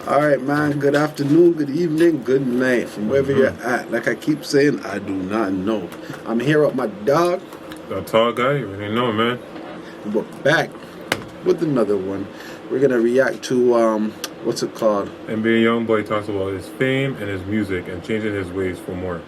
All right, man. Good afternoon, good evening, good night, from wherever you're at. Like I keep saying, I do not know. I'm here with my dog. The tall guy, you already know, man. We're back with another one. We're gonna react to what's it called? NBA Youngboy talks about his fame and his music and changing his ways for more.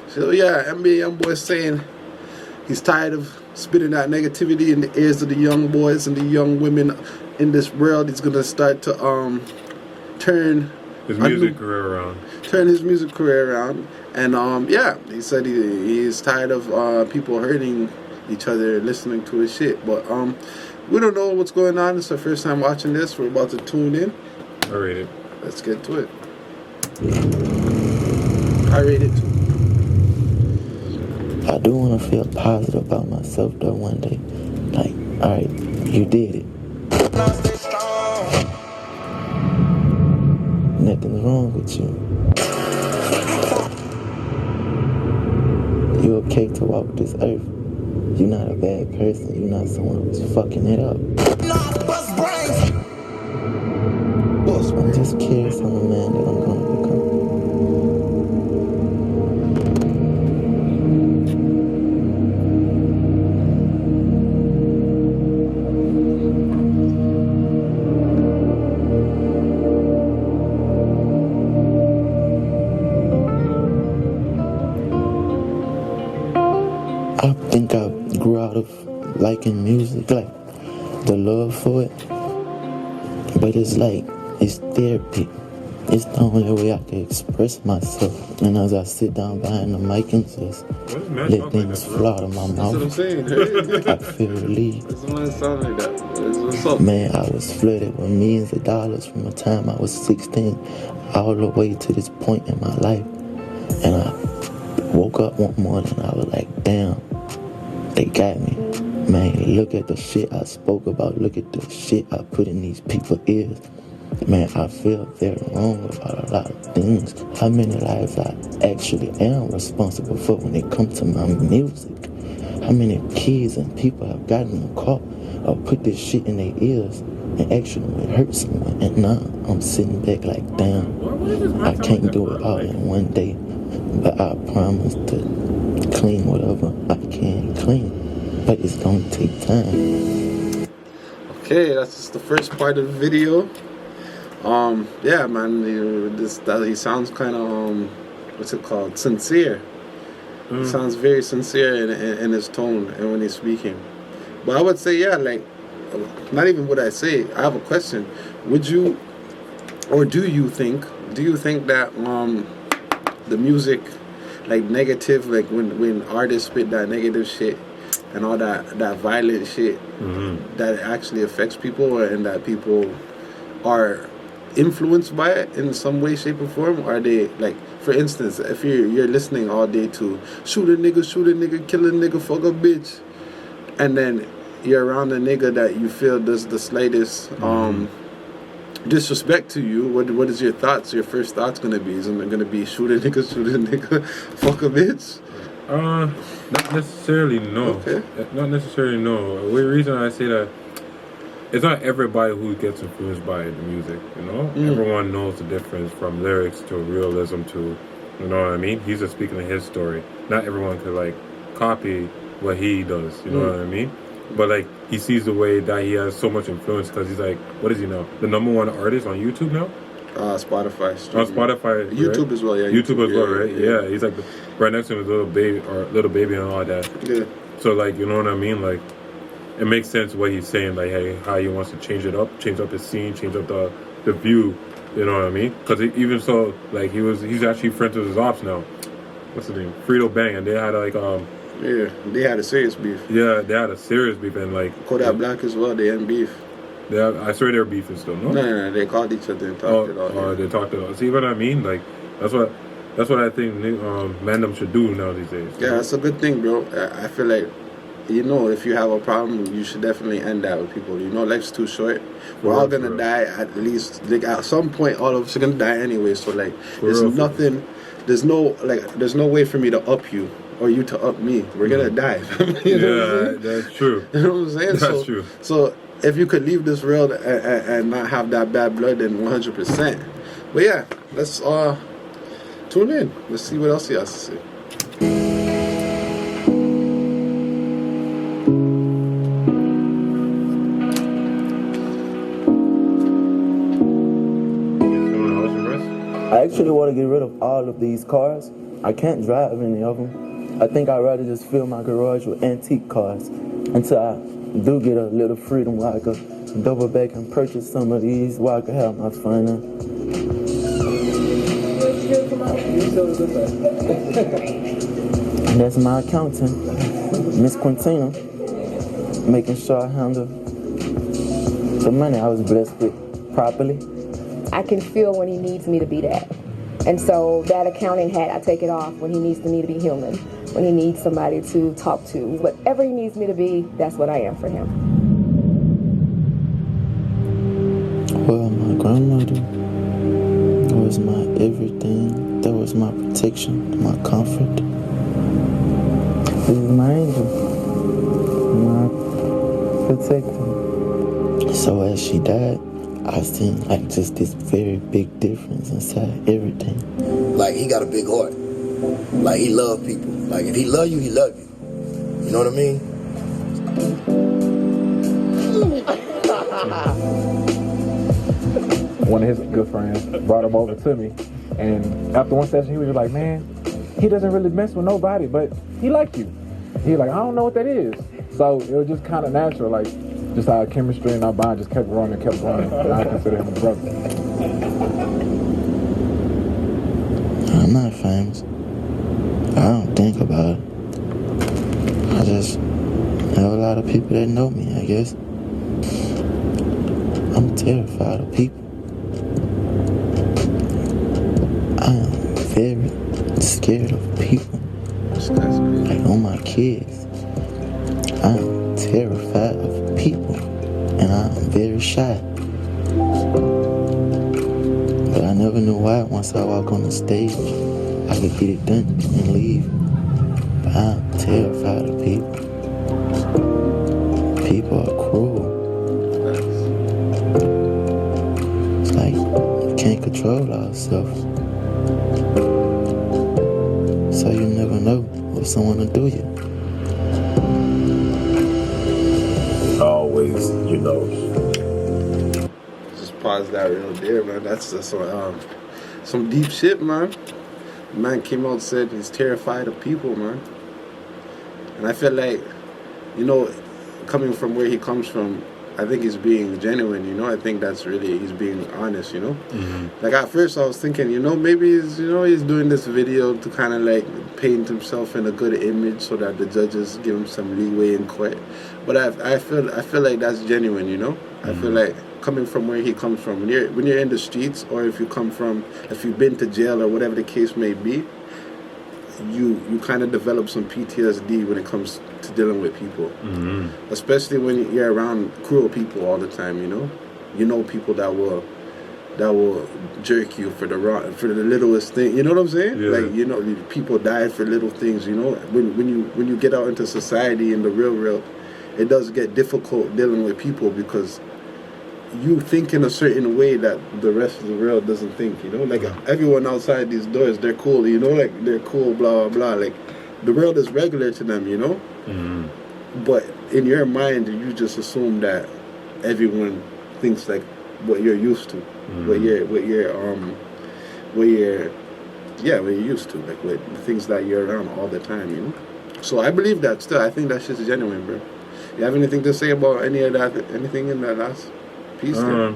So yeah, NBA Youngboy saying he's tired of spitting that negativity in the ears of the young boys and the young women in this world. He's gonna start to turn his music career around. Turn his music career around, and yeah, he said he's tired of people hurting each other listening to his shit. But we don't know what's going on. It's our first time watching this. We're about to tune in. I rate it. Let's get to it. I rate it too. I do want to feel positive about myself though one day. Like, alright, you did it. Nothing's wrong with you. You're okay to walk this earth. You're not a bad person. You're not someone who's fucking it up. I'm just curious on the man that I'm going to become. I think I grew out of liking music, like the love for it. But it's like, it's therapy. It's the only way I can express myself. And as I sit down behind the mic and just let things flow out of my mouth, That's what I'm saying. I feel relieved. Doesn't sound like that. What's up? Man, I was flooded with millions of dollars from the time I was 16 all the way to this point in my life. And I woke up one morning and I was like, damn, they got me. Man, look at the shit I spoke about. Look at the shit I put in these people's ears. Man, I feel very wrong about a lot of things. How many lives I actually am responsible for when it comes to my music. How many kids and people have gotten caught or put this shit in their ears and actually hurt someone. And now I'm sitting back like, damn, I can't do it all in one day. But I promise to clean whatever I can clean. But it's gonna take time. Okay, that's just the first part of the video. Yeah, man, he sounds kind of what's it called? Sincere. He sounds very sincere in his tone and when he's speaking. But I would say, yeah, like, not even would I say. I have a question. Would you, or do you think that the music, like negative, like when artists spit that negative shit and all that violent shit, that it actually affects people and that people are influenced by it in some way, shape, or form? Are they, like, for instance, if you're listening all day to shoot a nigga, kill a nigga, fuck a bitch, and then you're around a nigga that you feel does the slightest disrespect to you, what is your first thoughts gonna be? Is it gonna be shoot a nigga, fuck a bitch? Not necessarily, no. Okay. Not necessarily, no. The reason I say that, it's not everybody who gets influenced by the music, you know? Everyone knows the difference from lyrics to realism to, you know what I mean? He's just speaking of his story. Not everyone could, like, copy what he does, you know what I mean? But, like, he sees the way that he has so much influence because he's, like, what is he now? The #1 artist on YouTube now? Spotify. On Spotify, YouTube, right? as well, yeah. YouTube as well, right? Yeah, he's, like, right next to his little baby and all that. Yeah. So, like, you know what I mean? Like, it makes sense what he's saying, like, hey, how he wants to change up his scene, change up the view, you know what I mean? Because even so, like, he's actually friends with his ops now. What's his name? Frito Bang, and they had, like, yeah, they had a serious beef. Yeah, they had a serious beef, and, like, Kodak Black as well, they had beef. I swear they were beefing still, no? No, they called each other and talked it out. Oh, they talked it out. See what I mean? Like, that's what I think Mandem should do now these days. Yeah, that's a good thing, bro. I feel like, you know, if you have a problem, you should definitely end that with people. You know, life's too short. We're all gonna die at least. Like, at some point, all of us are gonna die anyway. So, like, there's nothing. There's no way for me to up you or you to up me. We're gonna die. You know what I'm saying? That's true. You know what I'm saying? That's true. So if you could leave this world and not have that bad blood, then 100%. But yeah, let's tune in. Let's see what else he has to say. I actually want to get rid of all of these cars. I can't drive any of them. I think I'd rather just fill my garage with antique cars until I do get a little freedom where I could double back and purchase some of these where I could have my fun. And that's my accountant, Miss Quintina, making sure I handle the money I was blessed with properly. I can feel when he needs me to be that. And so that accounting hat, I take it off when he needs me to be human, when he needs somebody to talk to. Whatever he needs me to be, that's what I am for him. Well, my grandmother was my everything. That was my protection, my comfort. This is my angel, my protector. So as she died, I seen like just this very big difference inside everything. Like, he got a big heart. Like, he love people. Like, if he love you, he love you. You know what I mean? One of his good friends brought him over to me, and after one session he was like, man, he doesn't really mess with nobody, but he like you. He like, I don't know what that is. So it was just kind of natural, like just our chemistry and our bond just kept growing and kept growing. And I consider him a brother. I'm not famous. I don't think about it. I just have a lot of people that know me, I guess. I'm terrified of people. I am very scared of people. Like on my kids. I am terrified of people. And I am very shy. But I never knew why once I walk on the stage, I could get it done and leave. But I'm terrified of people. People are cruel. It's like you can't control ourselves. So you never know what someone will do you. Always, you know. Just pause that real there, man. That's just some deep shit, man. The man came out and said he's terrified of people, man. And I feel like, you know, coming from where he comes from, I think he's being genuine, you know. I think that's really, he's being honest, you know. Mm-hmm. Like at first I was thinking, you know, maybe he's doing this video to kind of like paint himself in a good image so that the judges give him some leeway in court. But I feel like that's genuine, you know. Mm-hmm. I feel like coming from where he comes from, when you're in the streets, or if you've been to jail or whatever the case may be, you kind of develop some PTSD when it comes to dealing with people. Mm-hmm. Especially when you're around cruel people all the time, you know. You know people that will jerk you for the littlest thing. You know what I'm saying? Yeah. Like, you know, people die for little things, you know. When you get out into society in the real world, it does get difficult dealing with people because you think in a certain way that the rest of the world doesn't think, you know? Like, everyone outside these doors, they're cool, you know? Like, they're cool, blah, blah, blah. Like, the world is regular to them, you know? Mm-hmm. But in your mind, you just assume that everyone thinks like what you're used to. Mm-hmm. what you're used to. Like, what the things that you're around all the time, you know? So I believe that still. I think that shit's genuine, bro. You have anything to say about any of that, anything in that last piece there?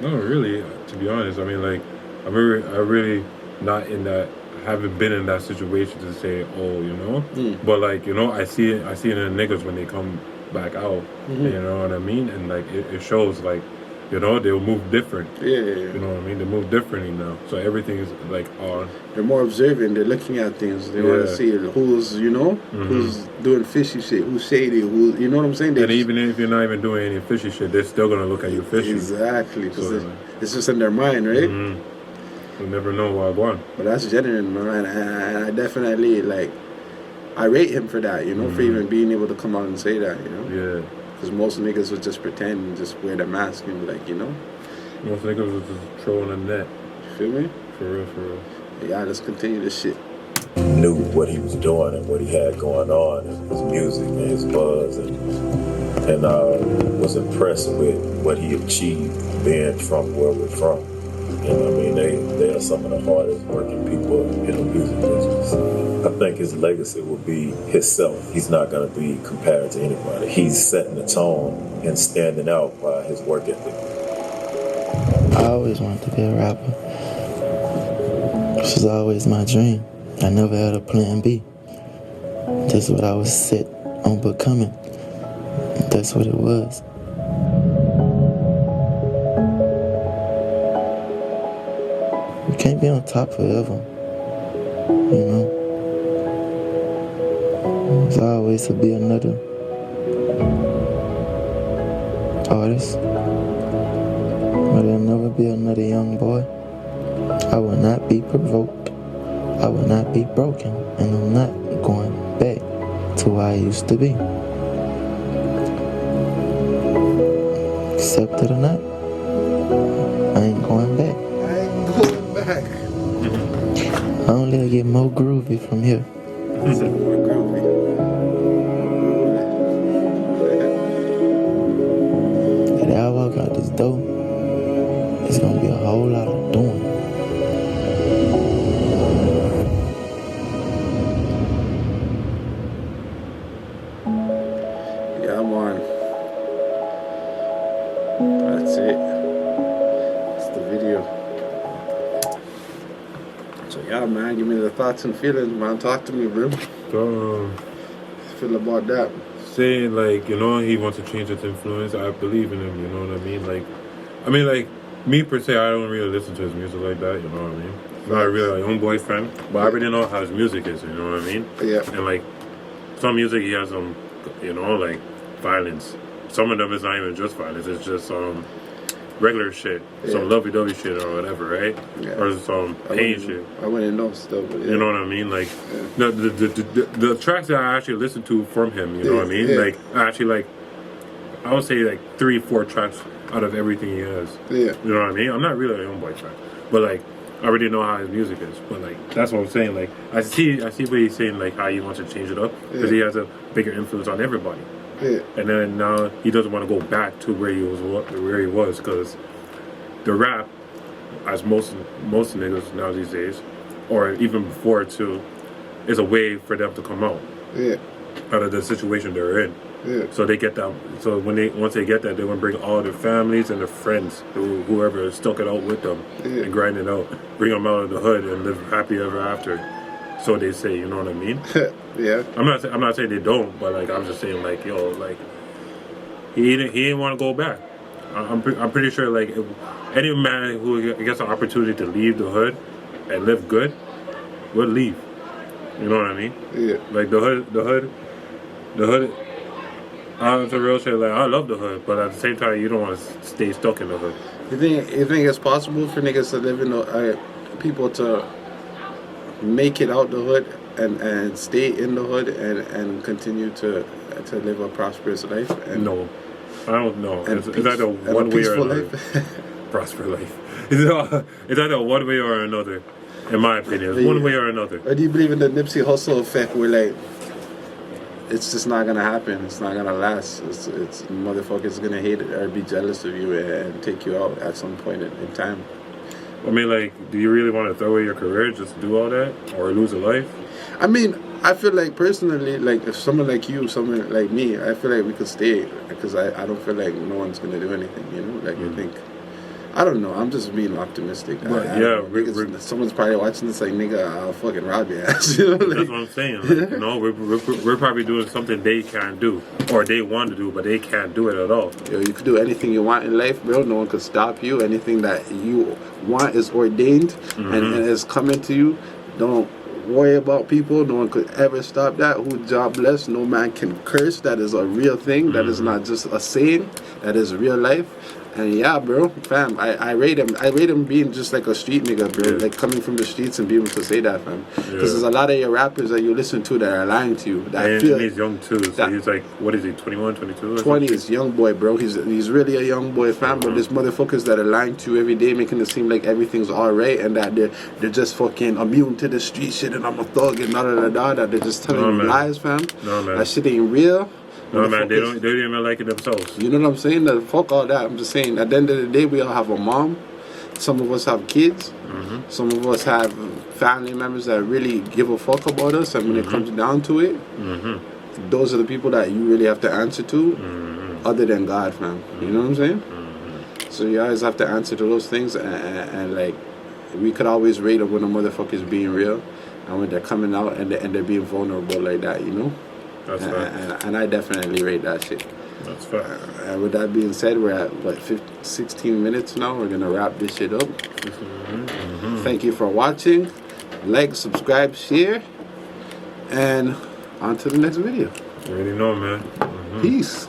No, really, to be honest. I mean, like, I really not in that, haven't been in that situation to say, oh, you know? Mm. But, like, you know, I see it in the niggas when they come back out. Mm-hmm. You know what I mean? And, like, it shows, like, you know, they'll move different. Yeah. You know what I mean? They move differently now. So everything is, like, on. They're more observant. They're looking at things. They want to see who's, you know, mm-hmm. who's doing fishy shit, who's shady, who, you know what I'm saying? And even if you're not even doing any fishy shit, they're still going to look at you fishy. Exactly. So, it's just in their mind, right? Mm-hmm. You never know what's going on. But that's genuine, man. And I definitely, like, I rate him for that, you know, for even being able to come out and say that, you know? Yeah. Because most niggas would just pretend and just wear the mask and be like, you know. Most niggas was just trolling the net. You feel me? For real. Yeah, let's continue this shit. Knew what he was doing and what he had going on, his music and his buzz, and was impressed with what he achieved being from where we're from. And I mean, they are some of the hardest working people in the music business. I think his legacy will be himself. He's not going to be compared to anybody. He's setting the tone and standing out by his work ethic. I always wanted to be a rapper. This was always my dream. I never had a plan B. That's what I was set on becoming. That's what it was. You can't be on top forever, you know. There's always to be another artist, but there'll never be another Youngboy. I will not be provoked. I will not be broken, and I'm not going back to where I used to be. Accept it or not, I ain't going back. I ain't going back. I only get more groovy from here. He said more groovy. And I walk out this door, it's gonna be a whole lot of doing. Yeah, I'm on. That's it. That's the video. So yeah, man, give me the thoughts and feelings, man. Talk to me, bro. So, Feel about that. saying like, you know, he wants to change his influence. I believe in him. You know what I mean? Like me per se, I don't really listen to his music like that. You know what I mean? Not really like Youngboy fan, but I already know how his music is. You know what I mean? Yeah. And like some music, he has some, you know, like violence. Some of them is not even just violence. It's just regular shit, some lovey-dovey shit or whatever, right? Yeah. Or some pain shit. I wouldn't know stuff, but yeah. You know what I mean? Like the tracks that I actually listen to from him, you know what I mean? Yeah. Like I actually like, I would say like 3-4 tracks out of everything he has. Yeah. You know what I mean? I'm not really a Youngboy fan, but like I already know how his music is. But like that's what I'm saying. Like I see what he's saying, like how he wants to change it up because he has a bigger influence on everybody. Yeah. And then now he doesn't want to go back to where he was because the rap, as most niggas now these days, or even before too, is a way for them to come out of the situation they're in. Yeah. So they get that. So once they get that, they're gonna bring all their families and their friends, whoever stuck it out with them and grind it out, bring them out of the hood and live happy ever after. So they say, you know what I mean? Yeah. I'm not saying they don't, but like I'm just saying like yo, like he didn't want to go back. I'm pretty sure like if any man who gets an opportunity to leave the hood and live good would leave. You know what I mean? Yeah. Like the hood. It's a real shit. Like I love the hood, but at the same time, you don't want to stay stuck in the hood. You think it's possible for niggas to live in the people to make it out the hood and stay in the hood and continue to live a prosperous life? And no, I don't know. And It's either one way or another. Prosperous life. It's either one way or another. In my opinion, it's one way or another. Or do you believe in the Nipsey Hussle effect, where like it's just not gonna happen, it's not gonna last, it's motherfuckers gonna hate it or be jealous of you and take you out at some point in time? I mean, like, do you really want to throw away your career just to do all that or lose a life? I mean, I feel like personally, like if someone like you, someone like me, I feel like we could stay because I don't feel like no one's gonna do anything, you know? Like I think, I don't know, I'm just being optimistic. Someone's probably watching this like, nigga, I'll fucking rob your ass. You know? Like, that's what I'm saying. Like, you know, we're probably doing something they can't do or they want to do, but they can't do it at all. Yo, you could do anything you want in life, bro. No one could stop you. Anything that you want is ordained and is coming to you. Don't worry about people. No one could ever stop that. Who jobless? No man can curse. That is a real thing. That is not just a saying. That is real life. And yeah, bro, fam, I rate him. I rate him being just like a street nigga, bro. Yeah. Like coming from the streets and being able to say that, fam. Because Yeah. there's a lot of your rappers that you listen to that are lying to you. That And feel he's young too, so that- he's like, what is he, 21, 22? 20 is Youngboy, bro. He's really a young boy, fam. But there's motherfuckers that are lying to you every day, making it seem like everything's alright, and that they're just fucking immune to the street shit, and I'm a thug and da da da da. That they're just telling you man. lies, fam. No, man. That shit ain't real. No, man, they Motherfuckers- don't even like it themselves. You know what I'm saying? That fuck all that. I'm just saying. At the end of the day, we all have a mom. Some of us have kids. Some of us have family members that really give a fuck about us. And when it comes down to it, those are the people that you really have to answer to, other than God, fam. You know what I'm saying? So you always have to answer to those things, and like, we could always rate them when a motherfucker's being real, and when they're coming out and they're being vulnerable like that, you know. That's fact. And I definitely rate that shit. That's fact. And with that being said, we're at what 16 minutes now. We're gonna wrap this shit up. Thank you for watching. Like, subscribe, share, and on to the next video. You already know, man. Peace.